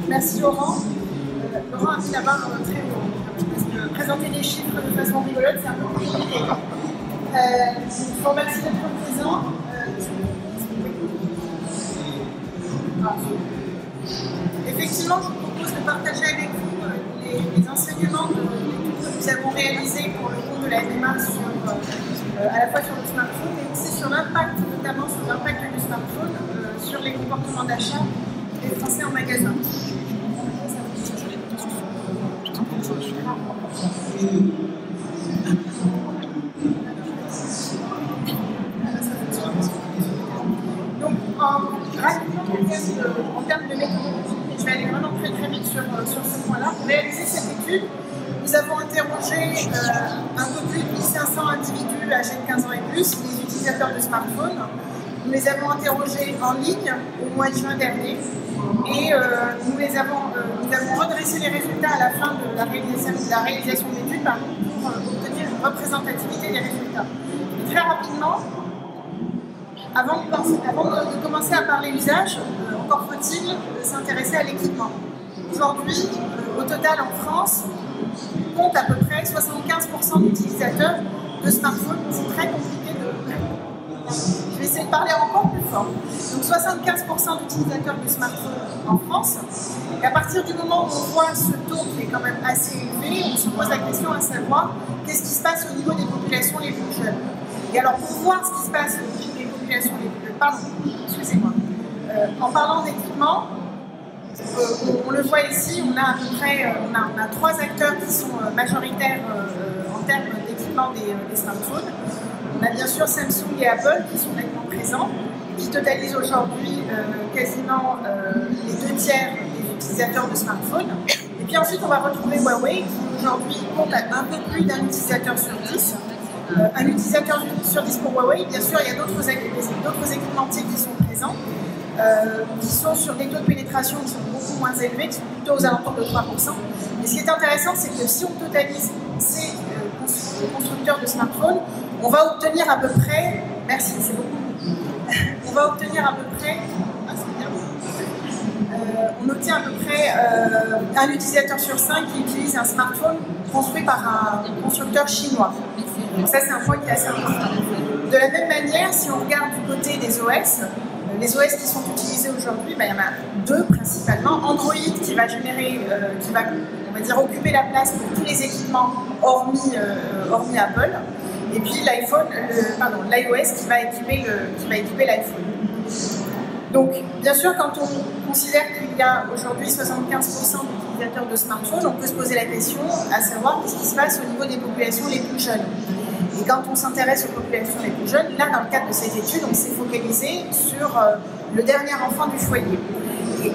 Merci Laurent. Laurent a mis la barre très haut. Parce que présenter des chiffres de façon rigolote, c'est un peu compliqué. Je vous remercie d'être présent. Effectivement, je vous propose de partager avec vous les enseignements que nous avons réalisés pour le compte de la NMA à la fois sur le smartphone, mais aussi sur l'impact, notamment sur l'impact du smartphone sur les comportements d'achat des Français en magasin. Donc, rapidement, en termes de méthodologie, je vais aller vraiment très vite sur ce point-là. Pour réaliser cette étude, nous avons interrogé un peu plus de 1500 individus âgés de 15 ans et plus, les utilisateurs de smartphones. Nous les avons interrogés en ligne au mois de juin dernier et nous avons redressé les résultats à la fin de la réalisation de l'étude pour obtenir une représentativité des résultats. Et très rapidement, avant de commencer à parler usage, encore faut-il s'intéresser à l'équipement. Aujourd'hui, au total en France, on compte à peu près 75% d'utilisateurs de smartphones. C'est très compliqué de... Je vais essayer de parler encore plus fort. Donc 75% d'utilisateurs de smartphones en France. Et à partir du moment où on voit ce taux qui est quand même assez élevé, on se pose la question à savoir qu'est-ce qui se passe au niveau des populations les plus jeunes. Et alors pour voir ce qui se passe au niveau des populations les plus... Pardon, excusez-moi. En parlant d'équipement, on le voit ici, on a à peu près on a trois acteurs qui sont majoritaires en termes d'équipement des smartphones. On a bien sûr Samsung et Apple qui sont nettement présents, qui totalisent aujourd'hui quasiment les 2 tiers des utilisateurs de smartphones. Et puis ensuite, on va retrouver Huawei, qui aujourd'hui compte un peu plus d'un utilisateur sur 10. Un utilisateur sur 10 pour Huawei, bien sûr, il y a d'autres équipementiers qui sont présents, qui sont sur des taux de pénétration qui sont beaucoup moins élevés, qui sont plutôt aux alentours de 3%. Mais ce qui est intéressant, c'est que si on totalise ces constructeurs de smartphones, on va obtenir à peu près, merci, c'est beaucoup, on va obtenir à peu près, on obtient à peu près un utilisateur sur 5 qui utilise un smartphone construit par un constructeur chinois. Donc ça, c'est un point qui est assez important. De la même manière, si on regarde du côté des OS, les OS qui sont utilisés aujourd'hui, il y en a 2 principalement. Android qui va générer, qui va, on va dire, occuper la place pour tous les équipements hormis Apple. Et puis l'iOS qui va équiper l'iPhone. Donc, bien sûr, quand on considère qu'il y a aujourd'hui 75% d'utilisateurs de smartphones, on peut se poser la question à savoir qu'est-ce qui se passe au niveau des populations les plus jeunes. Et quand on s'intéresse aux populations les plus jeunes, là, dans le cadre de cette étude, on s'est focalisé sur le dernier enfant du foyer.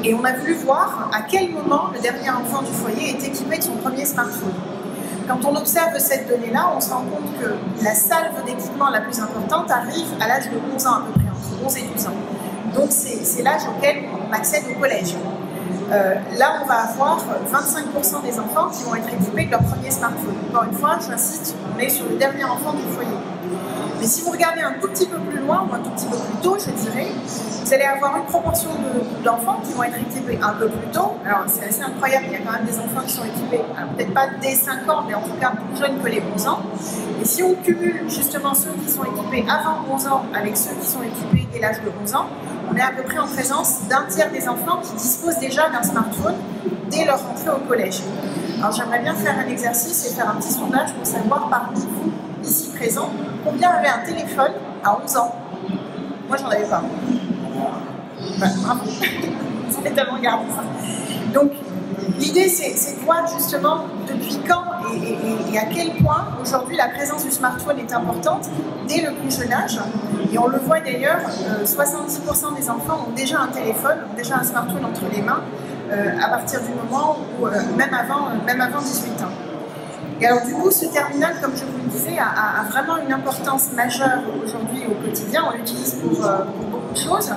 Et on a voulu voir à quel moment le dernier enfant du foyer est équipé de son premier smartphone. Quand on observe cette donnée-là, on se rend compte que la salve d'équipement la plus importante arrive à l'âge de 11 ans à peu près, entre 11 et 12 ans. Donc c'est l'âge auquel on accède au collège. Là, on va avoir 25% des enfants qui vont être équipés de leur premier smartphone. Encore une fois, j'insiste, on est sur le dernier enfant du foyer. Mais si vous regardez un tout petit peu plus loin, ou un tout petit peu plus tôt, je dirais, vous allez avoir une proportion d'enfants qui vont être équipés un peu plus tôt. Alors, c'est assez incroyable, il y a quand même des enfants qui sont équipés, peut-être pas dès 5 ans, mais en tout cas plus jeunes que les 11 ans. Et si on cumule justement ceux qui sont équipés avant 11 ans avec ceux qui sont équipés dès l'âge de 11 ans, on est à peu près en présence d'un tiers des enfants qui disposent déjà d'un smartphone dès leur entrée au collège. Alors, j'aimerais bien faire un exercice et faire un petit sondage pour savoir parmi vous, ici présents, combien avaient un téléphone à 11 ans. Moi, j'en avais pas. Bravo. C'est tellement gardé ça. Donc, l'idée, c'est de voir justement depuis quand et à quel point aujourd'hui la présence du smartphone est importante dès le plus jeune âge. Et on le voit d'ailleurs, 70% des enfants ont déjà un téléphone, ont déjà un smartphone entre les mains à partir du moment où, même avant 18 ans. Et alors du coup, ce terminal, comme je vous le disais, a vraiment une importance majeure aujourd'hui au quotidien. On l'utilise pour beaucoup de choses.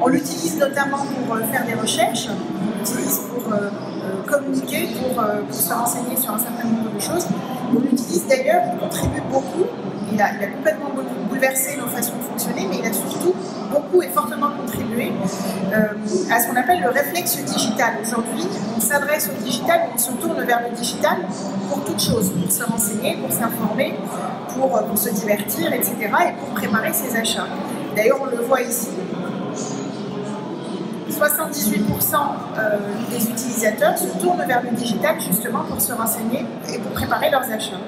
On l'utilise notamment pour faire des recherches, on l'utilise pour communiquer, pour se renseigner sur un certain nombre de choses. On l'utilise d'ailleurs, il contribue beaucoup, il a complètement bouleversé bouleversé nos façons de fonctionner, mais il a surtout beaucoup et fortement contribué à ce qu'on appelle le réflexe digital. Aujourd'hui, on s'adresse au digital, on se tourne vers le digital pour toute chose, pour se renseigner, pour s'informer, pour se divertir, etc. et pour préparer ses achats. D'ailleurs, on le voit ici, 78% des utilisateurs se tournent vers le digital justement pour se renseigner et pour préparer leurs achats.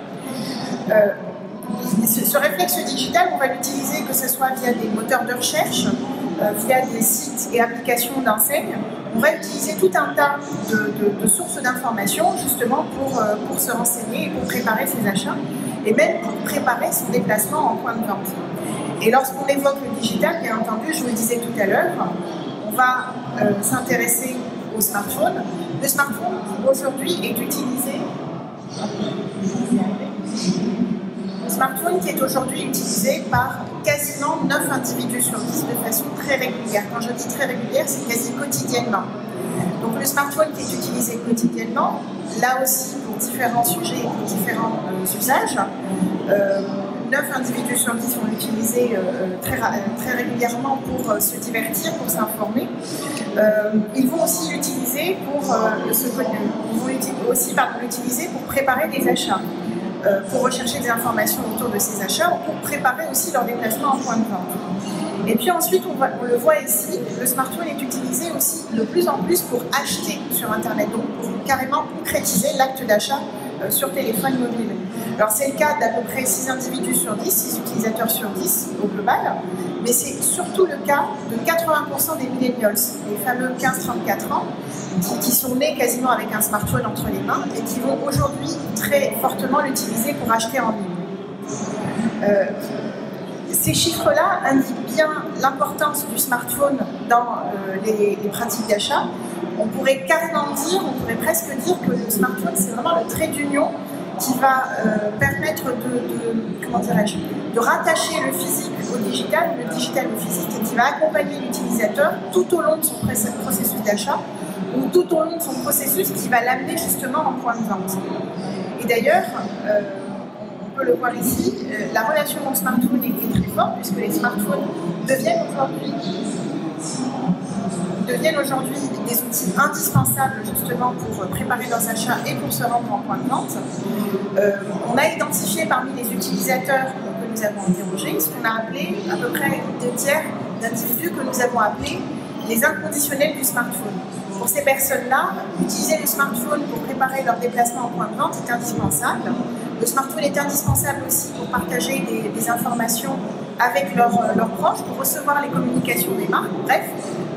Ce réflexe digital, on va l'utiliser que ce soit via des moteurs de recherche, via des sites et applications d'enseignes. On va utiliser tout un tas de sources d'informations justement pour se renseigner et pour préparer ses achats et même pour préparer son déplacement en point de vente. Et lorsqu'on évoque le digital, bien entendu, je vous le disais tout à l'heure, on va s'intéresser au smartphone. Le smartphone aujourd'hui est utilisé. Le smartphone qui est aujourd'hui utilisé par quasiment 9 individus sur 10 de façon très régulière. Quand je dis très régulière, c'est quasi quotidiennement. Donc le smartphone qui est utilisé quotidiennement, là aussi pour différents sujets et pour différents usages, 9 individus sur 10 vont l'utiliser très régulièrement pour se divertir, pour s'informer. Ils vont aussi l'utiliser pour préparer des achats, pour rechercher des informations autour de ces achats ou pour préparer aussi leur déplacement en point de vente. Et puis ensuite, on le voit ici, le smartphone est utilisé aussi de plus en plus pour acheter sur Internet, donc pour carrément concrétiser l'acte d'achat sur téléphone mobile. Alors c'est le cas d'à peu près 6 individus sur 10, 6 utilisateurs sur 10 au global, mais c'est surtout le cas de 80% des millennials, les fameux 15-34 ans, qui sont nés quasiment avec un smartphone entre les mains et qui vont aujourd'hui très fortement l'utiliser pour acheter en ligne. Ces chiffres-là indiquent bien l'importance du smartphone dans les pratiques d'achat. On pourrait carrément dire, on pourrait presque dire que le smartphone, c'est vraiment le trait d'union qui va permettre de rattacher le physique au digital, le digital au physique, et qui va accompagner l'utilisateur tout au long de son processus d'achat ou tout au long de son processus qui va l'amener justement en point de vente. Et d'ailleurs, on peut le voir ici, la relation au smartphone est très forte puisque les smartphones deviennent aujourd'hui des outils indispensables justement pour préparer leurs achats et pour se rendre en point de vente. On a identifié parmi les utilisateurs que nous avons interrogés ce qu'on a appelé à peu près 2 tiers d'individus que nous avons appelés les inconditionnels du smartphone. Pour ces personnes-là, utiliser le smartphone pour préparer leur déplacement en point de vente est indispensable. Le smartphone est indispensable aussi pour partager des informations avec leurs proches, pour recevoir les communications des marques. Bref,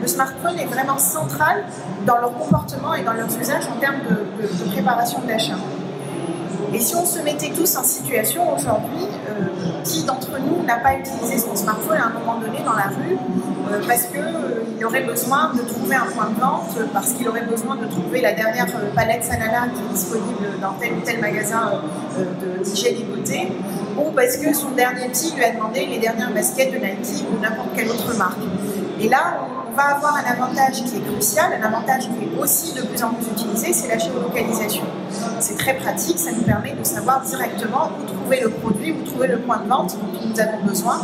le smartphone est vraiment central dans leur comportement et dans leurs usages en termes de préparation d'achat. Et si on se mettait tous en situation aujourd'hui, qui d'entre nous n'a pas utilisé son smartphone à un moment donné dans la rue parce qu'il aurait besoin de trouver un point de vente, parce qu'il aurait besoin de trouver la dernière palette Sanala qui est disponible dans tel ou tel magasin d'hygiène et beauté, ou parce que son dernier petit lui a demandé les dernières baskets de Nike ou n'importe quelle autre marque. Et là, on va avoir un avantage qui est crucial, un avantage qui est aussi de plus en plus utilisé, c'est la géolocalisation. C'est très pratique, ça nous permet de savoir directement où trouver le produit, où trouver le point de vente dont nous avons besoin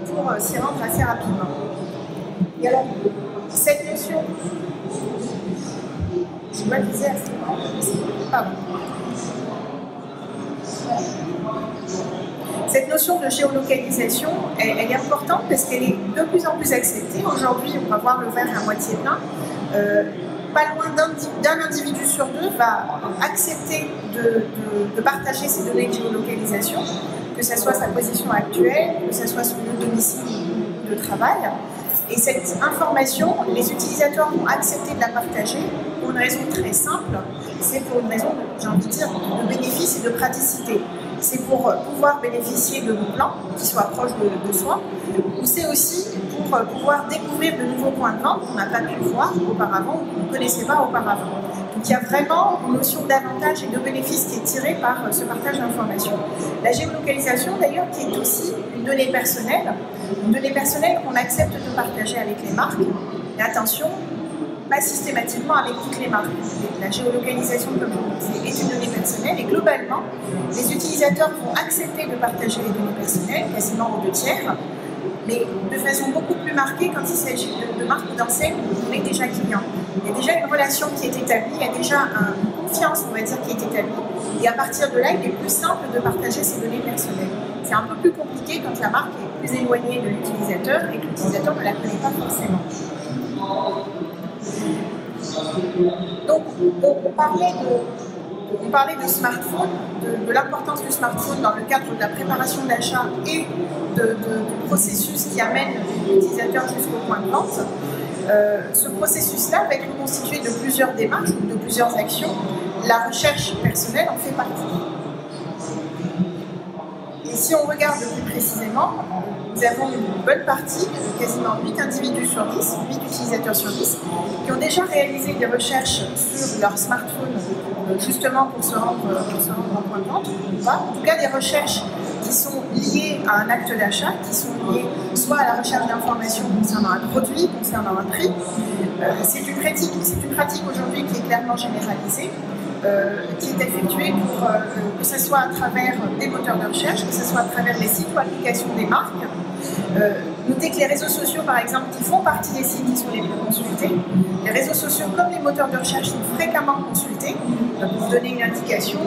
pour s'y rendre assez rapidement. Et alors, cette notion, je dois viser à cette notion de géolocalisation, elle est importante parce qu'elle est de plus en plus acceptée. Aujourd'hui, on va voir le verre à moitié plein. Pas loin d'un individu sur 2 va accepter de partager ses données de géolocalisation, que ce soit sa position actuelle, que ce soit son lieu de domicile de travail. Et cette information, les utilisateurs vont accepter de la partager pour une raison très simple, c'est pour une raison, j'ai envie de dire, de bénéfice et de praticité. C'est pour pouvoir bénéficier de bons plans qui soient proches de soi, ou c'est aussi pour pouvoir découvrir de nouveaux points de vente qu'on n'a pas pu voir auparavant ou qu'on ne connaissait pas auparavant. Donc il y a vraiment une notion d'avantage et de bénéfice qui est tirée par ce partage d'informations. La géolocalisation d'ailleurs qui est aussi une donnée personnelle qu'on accepte de partager avec les marques. Et attention, pas systématiquement avec toutes les marques. La géolocalisation, comme je vous disais, est une donnée personnelle et globalement, les utilisateurs vont accepter de partager les données personnelles, quasiment aux 2/3, mais de façon beaucoup plus marquée quand il s'agit de marques ou d'enseignes où on est déjà client. Il y a déjà une relation qui est établie, il y a déjà une confiance, on va dire, qui est établie, et à partir de là, il est plus simple de partager ces données personnelles. C'est un peu plus compliqué quand la marque est plus éloignée de l'utilisateur et que l'utilisateur ne la connaît pas forcément. Donc, on parlait de smartphone, de l'importance du smartphone dans le cadre de la préparation d'achat et du processus qui amène l'utilisateur jusqu'au point de vente. Ce processus-là va être constitué de plusieurs démarches ou de plusieurs actions. La recherche personnelle en fait partie. Et si on regarde plus précisément, nous avons une bonne partie, quasiment 8 individus sur 10, 8 utilisateurs sur 10, qui ont déjà réalisé des recherches sur leur smartphone, justement pour se rendre en point de vente, ou pas. En tout cas, des recherches qui sont liées à un acte d'achat, qui sont liées soit à la recherche d'informations concernant un produit, concernant un prix. C'est une pratique aujourd'hui qui est clairement généralisée. Qui est effectuée pour que ce soit à travers des moteurs de recherche, que ce soit à travers les sites ou applications des marques. Notez que les réseaux sociaux, par exemple, qui font partie des sites qui sont les plus consultés, les réseaux sociaux comme les moteurs de recherche sont fréquemment consultés. Pour vous donner une indication,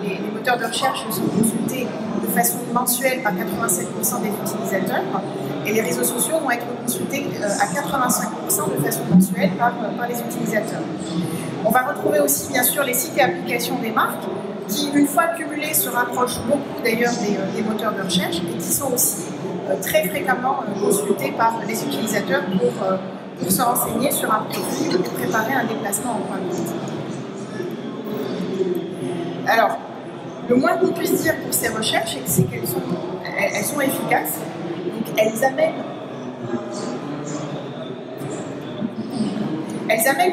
les moteurs de recherche sont consultés de façon mensuelle par 87% des utilisateurs et les réseaux sociaux vont être consultés à 85% de façon mensuelle par les utilisateurs. On va retrouver aussi bien sûr les sites et applications des marques qui, une fois cumulés, se rapprochent beaucoup d'ailleurs des moteurs de recherche et qui sont aussi très fréquemment consultés par les utilisateurs pour se renseigner sur un produit ou pour préparer un déplacement en point de vente. Alors, le moins qu'on puisse dire pour ces recherches, c'est qu'elles sont efficaces, donc elles amènent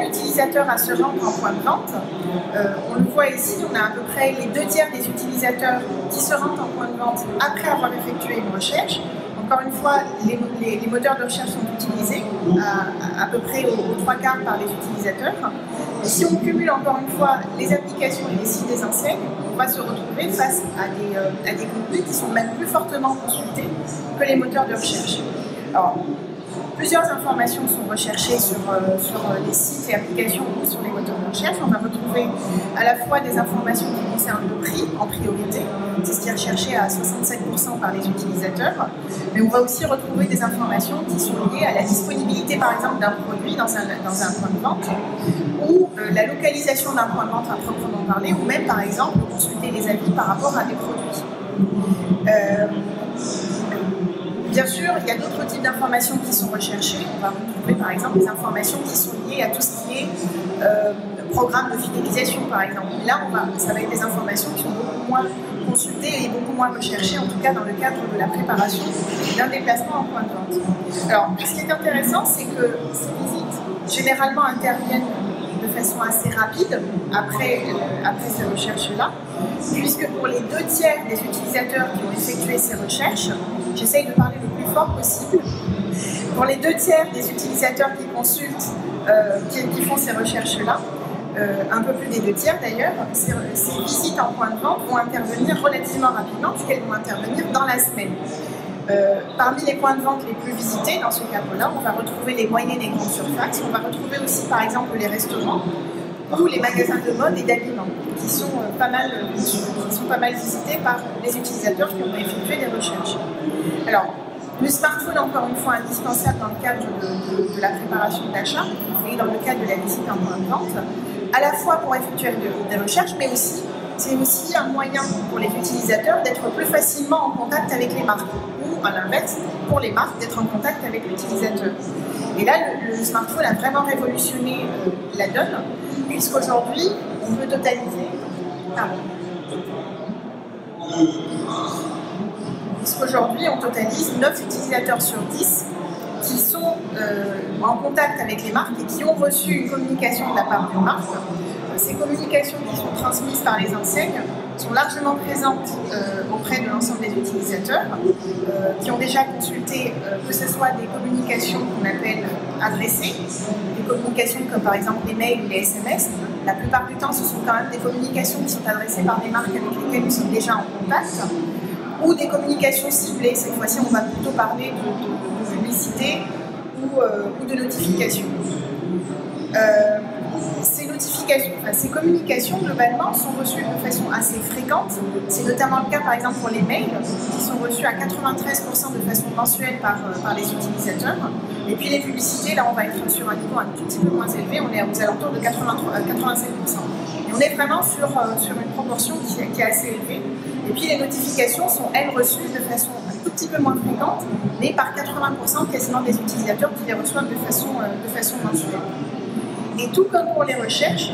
l'utilisateur à se rendre en point de vente. On le voit ici, on a à peu près les 2/3 des utilisateurs qui se rendent en point de vente après avoir effectué une recherche. Encore une fois, les moteurs de recherche sont utilisés à peu près aux 3/4 par les utilisateurs. Et si on cumule encore une fois les applications et les sites des enseignes, on va se retrouver face à des contenus qui sont même plus fortement consultés que les moteurs de recherche. Alors, plusieurs informations sont recherchées sur les sites et applications ou sur les moteurs de recherche. On va retrouver à la fois des informations qui concernent le prix en priorité, c'est ce qui est recherché à 67% par les utilisateurs, mais on va aussi retrouver des informations qui sont liées à la disponibilité par exemple d'un produit dans un point de vente ou la localisation d'un point de vente à proprement parler ou même par exemple consulter les avis par rapport à des produits. Bien sûr, il y a d'autres types d'informations qui sont recherchées. On va retrouver par exemple des informations qui sont liées à tout ce qui est programme de fidélisation par exemple. Là, ça va être des informations qui sont beaucoup moins consultées et beaucoup moins recherchées, en tout cas dans le cadre de la préparation d'un déplacement en point de vente. Alors, ce qui est intéressant, c'est que ces visites généralement interviennent de façon assez rapide après ces recherches-là, puisque pour les 2/3 des utilisateurs qui ont effectué ces recherches, j'essaye de parler le plus fort possible, pour les 2/3 des utilisateurs qui consultent, qui font ces recherches-là, un peu plus des 2/3 d'ailleurs, ces visites en point de vente vont intervenir relativement rapidement puisqu'elles vont intervenir dans la semaine. Parmi les points de vente les plus visités dans ce cadre-là, on va retrouver les moyennes et grandes surfaces, on va retrouver aussi par exemple les restaurants ou les magasins de mode et d'habillement qui sont pas mal visités par les utilisateurs qui ont effectué des recherches. Alors, le smartphone, encore une fois, indispensable dans le cadre de la préparation d'achat et dans le cadre de la visite en point de vente, à la fois pour effectuer des recherches, mais aussi c'est aussi un moyen pour les utilisateurs d'être plus facilement en contact avec les marques ou à l'inverse, pour les marques d'être en contact avec l'utilisateur. Et là, le smartphone a vraiment révolutionné la donne, puisqu'aujourd'hui, on peut totaliser... Puisqu'aujourd'hui, on totalise 9 utilisateurs sur 10 qui sont en contact avec les marques et qui ont reçu une communication de la part d'une marque. Ces communications qui sont transmises par les enseignes sont largement présentes auprès de l'ensemble des utilisateurs qui ont déjà consulté que ce soit des communications qu'on appelle adressées, des communications comme par exemple les mails ou les SMS. La plupart du temps, ce sont quand même des communications qui sont adressées par des marques avec lesquelles nous sommes déjà en contact, ou des communications ciblées. Cette fois-ci, on va plutôt parler de publicité ou de notification. Ces communications, globalement, sont reçues de façon assez fréquente. C'est notamment le cas, par exemple, pour les mails, qui sont reçus à 93% de façon mensuelle par les utilisateurs. Et puis les publicités, là, on va être sur un niveau un tout petit peu moins élevé. On est aux alentours de 87%. Et on est vraiment sur une proportion qui est assez élevée. Et puis les notifications sont, elles, reçues de façon un tout petit peu moins fréquente, mais par 80% quasiment des utilisateurs qui les reçoivent de façon mensuelle. Et tout comme pour les recherches,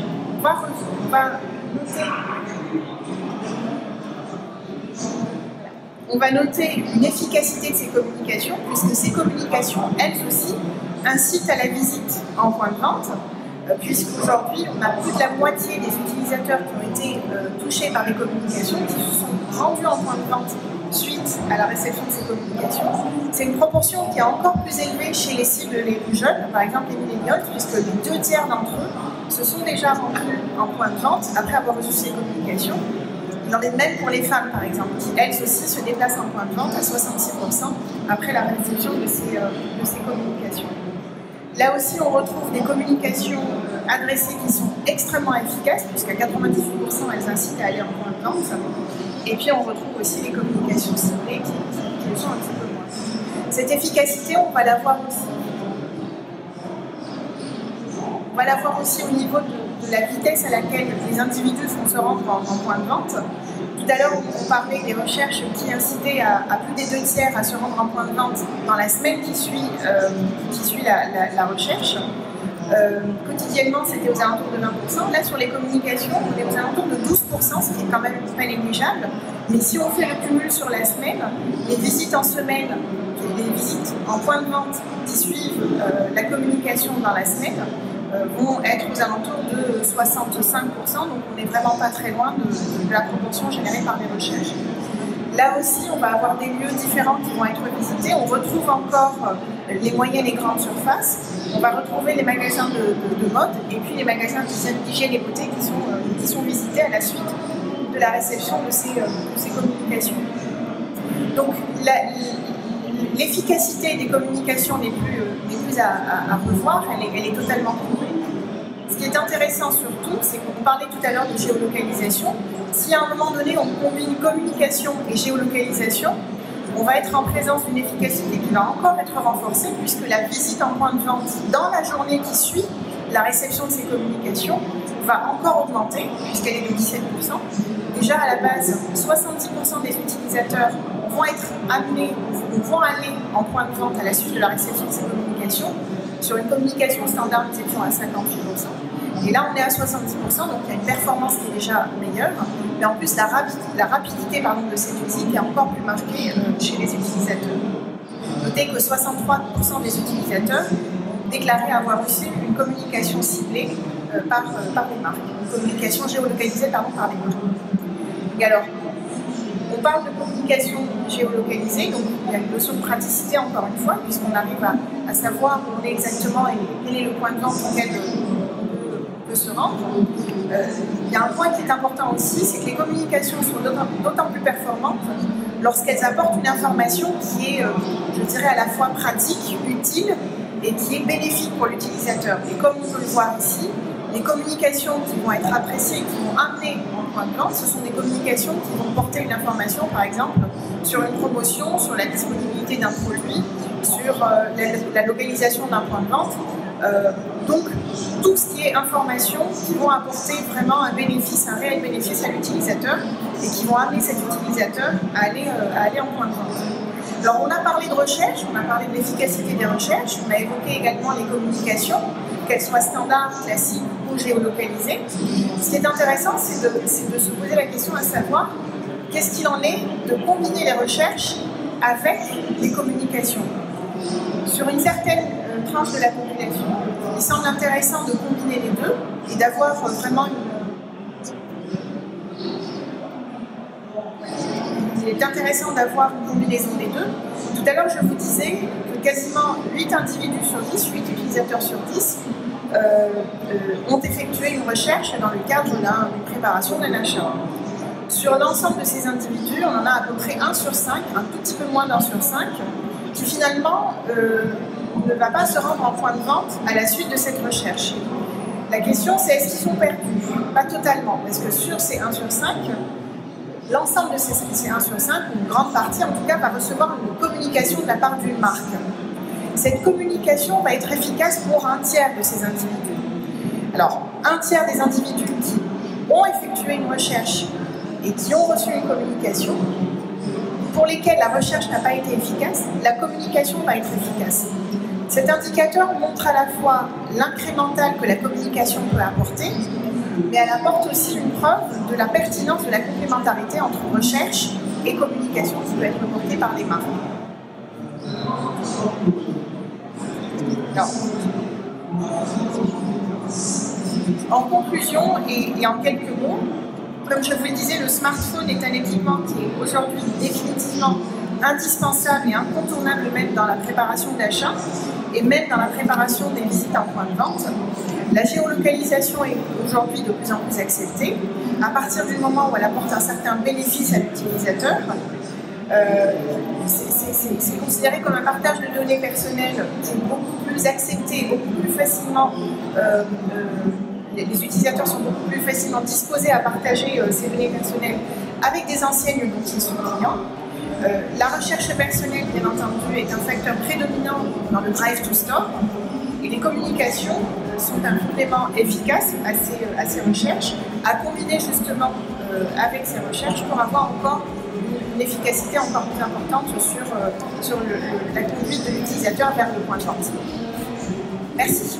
on va noter une efficacité de ces communications, puisque ces communications, elles aussi, incitent à la visite en point de vente, puisqu'aujourd'hui, on a plus de la moitié des utilisateurs qui ont été touchés par des communications qui se sont rendus en point de vente suite à la réception de ces communications. C'est une proportion qui est encore plus élevée chez les cibles les plus jeunes, par exemple les millennials, puisque les 2 tiers d'entre eux se sont déjà rendus en point de vente après avoir reçu ces communications. Il en est même pour les femmes, par exemple, qui elles aussi se déplacent en point de vente à 66% après la réception de ces communications. Là aussi, on retrouve des communications adressées qui sont extrêmement efficaces, puisqu'à 98%, elles incitent à aller en point de vente. Et puis, on retrouve aussi les communications ciblées qui le sont un petit peu moins. Cette efficacité, on va la voir aussi. On va la voir aussi au niveau de la vitesse à laquelle les individus vont se rendre en point de vente. Tout à l'heure, on parlait des recherches qui incitaient à plus des 2 tiers à se rendre en point de vente dans la semaine qui suit la recherche. Quotidiennement, c'était aux alentours de 20%. Là, sur les communications, on est aux alentours de 12%, ce qui est quand même pas négligeable. Mais si on fait le cumul sur la semaine, les visites en semaine, les visites en point de vente qui suivent la communication dans la semaine, vont être aux alentours de 65%, donc on n'est vraiment pas très loin de la proportion générée par les recherches. Là aussi, on va avoir des lieux différents qui vont être visités. On retrouve encore les moyennes et grandes surfaces. On va retrouver les magasins de mode et puis les magasins d'hygiène et beauté qui sont visités à la suite de la réception de ces communications. Donc, l'efficacité des communications n'est plus à revoir, elle est totalement prouvée. Ce qui est intéressant surtout, c'est qu'on parlait tout à l'heure de géolocalisation. Si à un moment donné on combine communication et géolocalisation, on va être en présence d'une efficacité qui va encore être renforcée, puisque la visite en point de vente dans la journée qui suit la réception de ces communications va encore augmenter, puisqu'elle est de 17%. Déjà à la base, 70% des utilisateurs vont être amenés ou vont aller en point de vente à la suite de la réception de ces communications. Sur une communication standard, nous étions à 58%. Et là, on est à 70%, donc il y a une performance qui est déjà meilleure. Mais en plus, la rapidité de cette visite est encore plus marquée chez les utilisateurs. Notez que 63% des utilisateurs ont déclaré avoir reçu une communication ciblée par les marques, une communication géolocalisée par les marques. Et alors, on parle de communication géolocalisée, donc il y a une notion de praticité encore une fois, puisqu'on arrive à savoir où on est exactement et quel est le point de vente auquel on peut se rendre. Il y a un point qui est important aussi, c'est que les communications sont d'autant plus performantes lorsqu'elles apportent une information qui est, je dirais, à la fois pratique, utile et qui est bénéfique pour l'utilisateur. Et comme on peut le voir ici, les communications qui vont être appréciées, qui vont amener en point de vente, ce sont des communications qui vont porter une information, par exemple, sur une promotion, sur la disponibilité d'un produit, sur la localisation d'un point de vente. Donc, tout ce qui est information qui vont apporter vraiment un bénéfice, un réel bénéfice à l'utilisateur et qui vont amener cet utilisateur à aller en point de vente. Alors, on a parlé de recherche, on a parlé de l'efficacité des recherches, on a évoqué également les communications, qu'elles soient standards, classiques ou géolocalisées. Ce qui est intéressant, c'est de se poser la question à savoir qu'est-ce qu'il en est de combiner les recherches avec les communications. Sur une certaine tranche de la population, il semble intéressant de combiner les deux et d'avoir vraiment est intéressant d'avoir une combinaison des deux. Tout à l'heure, je vous disais que quasiment 8 individus sur 10, 8 utilisateurs sur 10 ont effectué une recherche dans le cadre d'une préparation d'un achat. Sur l'ensemble de ces individus, on en a à peu près 1 sur 5, un tout petit peu moins d'1 sur 5, qui finalement ne va pas se rendre en point de vente à la suite de cette recherche. La question, c'est est-ce qu'ils sont perdus? Pas totalement, parce que sur ces 1 sur 5, l'ensemble de ces 1 sur 5, une grande partie en tout cas, va recevoir une communication de la part d'une marque. Cette communication va être efficace pour un tiers de ces individus. Alors, un tiers des individus qui ont effectué une recherche et qui ont reçu une communication, pour lesquels la recherche n'a pas été efficace, la communication va être efficace. Cet indicateur montre à la fois l'incrémental que la communication peut apporter, mais elle apporte aussi une preuve de la pertinence de la complémentarité entre recherche et communication qui peut être portée par les marques. Alors, en conclusion et en quelques mots, comme je vous le disais, le smartphone est un équipement qui est aujourd'hui définitivement indispensable et incontournable même dans la préparation d'achat et même dans la préparation des visites en point de vente. La géolocalisation est aujourd'hui de plus en plus acceptée. À partir du moment où elle apporte un certain bénéfice à l'utilisateur, c'est considéré comme un partage de données personnelles qui est beaucoup plus accepté et beaucoup plus facilement. Les utilisateurs sont beaucoup plus facilement disposés à partager ces données personnelles avec des enseignes dont ils sont clients. La recherche personnelle, bien entendu, est un facteur prédominant dans le drive to store et les communications sont un complément efficace à ces recherches, à combiner justement avec ces recherches pour avoir encore une efficacité encore plus importante sur la conduite de l'utilisateur vers le point de vente. Merci.